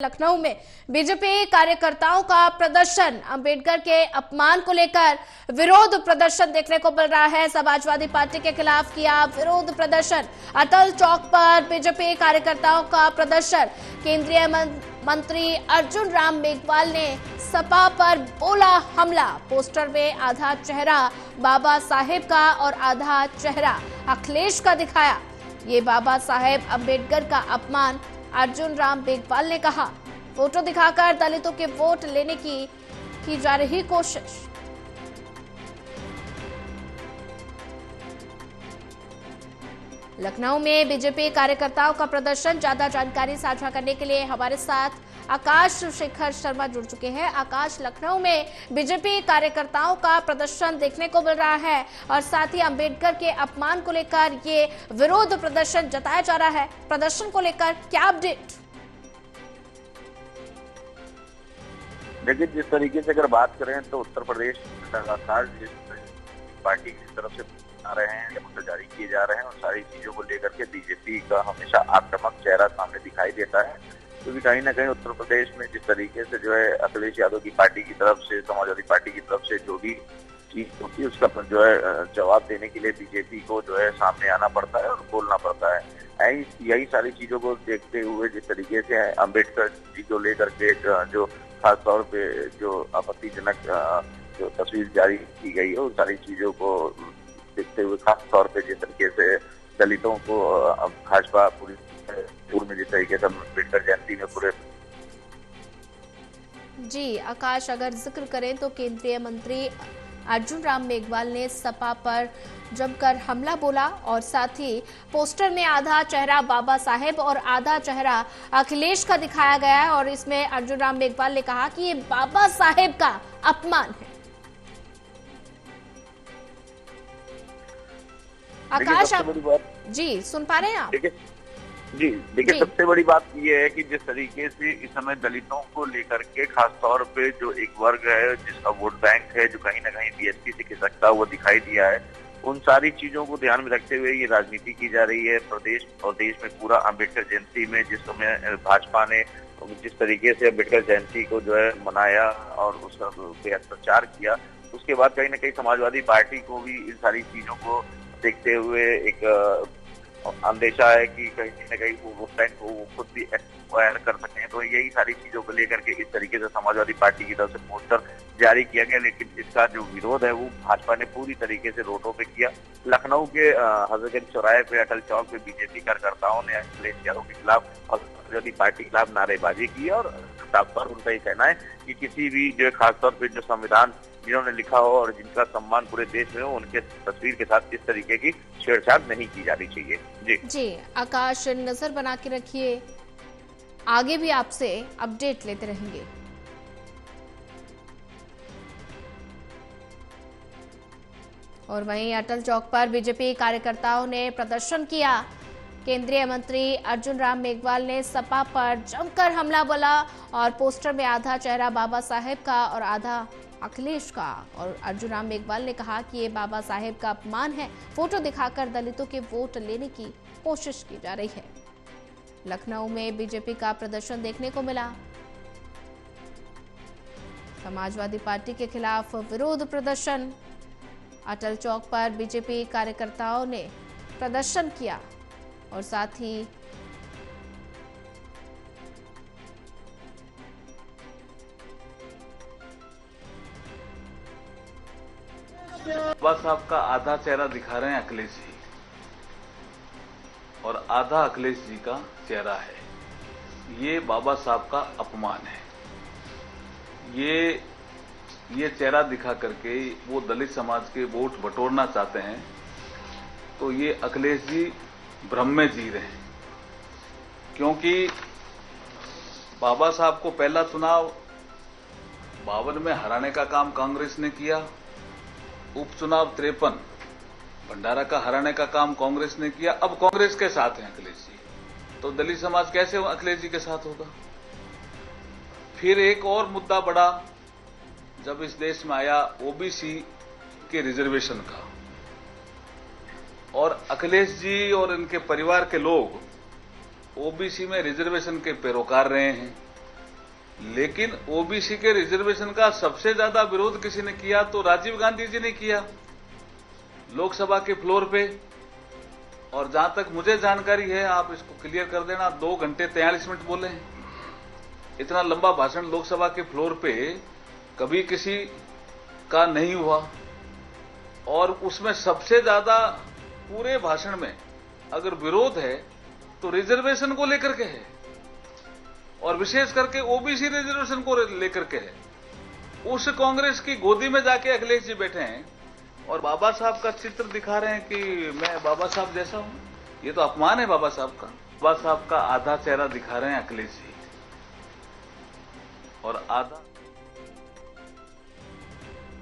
लखनऊ में बीजेपी कार्यकर्ताओं का प्रदर्शन, अंबेडकर के अपमान को लेकर विरोध प्रदर्शन देखने को मिल रहा है। समाजवादी पार्टी के खिलाफ किया विरोध प्रदर्शन। अटल चौक पर बीजेपी कार्यकर्ताओं का प्रदर्शन। केंद्रीय मंत्री अर्जुन राम मेघवाल ने सपा पर बोला हमला। पोस्टर में आधा चेहरा बाबा साहेब का और आधा चेहरा अखिलेश का दिखाया। ये बाबा साहेब अंबेडकर का अपमान, अर्जुन राम मेघवाल ने कहा। फोटो दिखाकर दलितों के वोट लेने की जा रही कोशिश। लखनऊ में बीजेपी कार्यकर्ताओं का प्रदर्शन। ज्यादा जानकारी साझा करने के लिए हमारे साथ आकाश शेखर शर्मा जुड़ चुके हैं। आकाश, लखनऊ में बीजेपी कार्यकर्ताओं का प्रदर्शन देखने को मिल रहा है और साथ ही अंबेडकर के अपमान को लेकर ये विरोध प्रदर्शन जताया जा रहा है। प्रदर्शन को लेकर क्या अपडेट? देखिए, जिस तरीके से अगर बात करें तो उत्तर प्रदेश लगातार जिस पार्टी की तरफ से आ रहे हैं या मतलब जारी किए जा रहे हैं, और सारी चीजों को लेकर के बीजेपी का हमेशा आक्रामक चेहरा सामने दिखाई देता है। क्योंकि कहीं ना कहीं उत्तर प्रदेश में जिस तरीके से जो है अखिलेश यादव की पार्टी की तरफ से, समाजवादी पार्टी की तरफ से जो भी चीज होती है उसका जो है जवाब देने के लिए बीजेपी को जो है सामने आना पड़ता है और बोलना पड़ता है। यही सारी चीजों को देखते हुए जिस तरीके से अम्बेडकर जी को लेकर के जो खास तौर पे जो आपत्तिजनक जो तस्वीर जारी की गई है, उन सारी चीजों को देखते हुए खास तौर पे जिस तरीके से दलितों को भाजपा पूरी में जिस तरीके से अम्बेडकर जयंती में पूरे जी आकाश, अगर जिक्र करें तो केंद्रीय मंत्री अर्जुन राम मेघवाल ने सपा पर जमकर हमला बोला और साथ ही पोस्टर में आधा चेहरा बाबा साहेब और आधा चेहरा अखिलेश का दिखाया गया है और इसमें अर्जुन राम मेघवाल ने कहा कि ये बाबा साहेब का अपमान है। आकाश, आप जी सुन पा रहे हैं आप? देखिए, सबसे बड़ी बात यह है कि जिस तरीके से इस समय दलितों को लेकर के खास तौर पे जो एक वर्ग है जिसका वोट बैंक है, जो कहीं ना कहीं बीएसपी से खिसकता हुआ दिखाई दिया है, उन सारी चीजों को ध्यान में रखते हुए ये राजनीति की जा रही है प्रदेश और देश में। पूरा अम्बेडकर जयंती में जिस समय भाजपा ने जिस तरीके से अम्बेडकर जयंती को जो है मनाया और उसका बेहद प्रचार किया, उसके बाद कहीं ना कहीं समाजवादी पार्टी को भी इन सारी चीजों को देखते हुए एक अंदेशा है कि कहीं न कहीं वो वोट बैंक को खुद भी एक्वायर कर सकें। तो यही सारी चीजों को लेकर के इस तरीके से समाजवादी पार्टी की तरफ से पोस्टर जारी किया गया, लेकिन इसका जो विरोध है वो भाजपा ने पूरी तरीके से रोडों पे किया। लखनऊ के हजरतगंज चौराहे पे अटल चौक पे बीजेपी कार्यकर्ताओं ने अखिलेश यादव के खिलाफ और समाजवादी पार्टी के खिलाफ नारेबाजी की और साफ तौर उनका ये कहना है कि किसी भी जो खासतौर पर जो संविधान जिन्होंने लिखा हो और जिनका सम्मान पूरे देश में हो, उनके तस्वीर के साथ इस तरीके की छेड़छाड़ नहीं की जानी चाहिए। जी आकाश, नजर बना के रखिए, आगे भी आपसे अपडेट लेते रहेंगे। और वहीं अटल चौक पर बीजेपी कार्यकर्ताओं ने प्रदर्शन किया। केंद्रीय मंत्री अर्जुन राम मेघवाल ने सपा पर जमकर हमला बोला और पोस्टर में आधा चेहरा बाबा साहेब का और आधा अखिलेश का, और अर्जुन राम मेघवाल ने कहा कि ये बाबा साहेब का अपमान है। फोटो दिखाकर दलितों के वोट लेने की कोशिश की जा रही है। लखनऊ में बीजेपी का प्रदर्शन देखने को मिला। समाजवादी पार्टी के खिलाफ विरोध प्रदर्शन। अटल चौक पर बीजेपी कार्यकर्ताओं ने प्रदर्शन किया और साथ ही बाबा साहब का आधा चेहरा दिखा रहे हैं अखिलेश जी और आधा अखिलेश जी का चेहरा है। ये बाबा साहब का अपमान है। ये चेहरा दिखा करके वो दलित समाज के वोट बटोरना चाहते हैं। तो ये अखिलेश जी भ्रम में जी रहे हैं, क्योंकि बाबा साहब को पहला चुनाव 52 में हराने का काम कांग्रेस ने किया। उपचुनाव 53 भंडारा का हराने का काम कांग्रेस ने किया। अब कांग्रेस के साथ हैं अखिलेश जी, तो दलित समाज कैसे अखिलेश जी के साथ होगा? फिर एक और मुद्दा बढ़ा जब इस देश में आया ओबीसी के रिजर्वेशन का, और अखिलेश जी और इनके परिवार के लोग ओबीसी में रिजर्वेशन के पैरोकार रहे हैं। लेकिन ओबीसी के रिजर्वेशन का सबसे ज्यादा विरोध किसी ने किया तो राजीव गांधी जी ने किया लोकसभा के फ्लोर पे। और जहां तक मुझे जानकारी है, आप इसको क्लियर कर देना, 2 घंटे 43 मिनट बोले हैं। इतना लंबा भाषण लोकसभा के फ्लोर पे कभी किसी का नहीं हुआ। और उसमें सबसे ज्यादा पूरे भाषण में अगर विरोध है तो रिजर्वेशन को लेकर के है, और विशेष करके ओबीसी रिजर्वेशन को लेकर के है। उस कांग्रेस की गोदी में जाके अखिलेश जी बैठे हैं और बाबा साहब का चित्र दिखा रहे हैं कि मैं बाबा साहब जैसा हूं। ये तो अपमान है बाबा साहब का। बाबा साहब का आधा चेहरा दिखा रहे हैं अखिलेश जी और आधा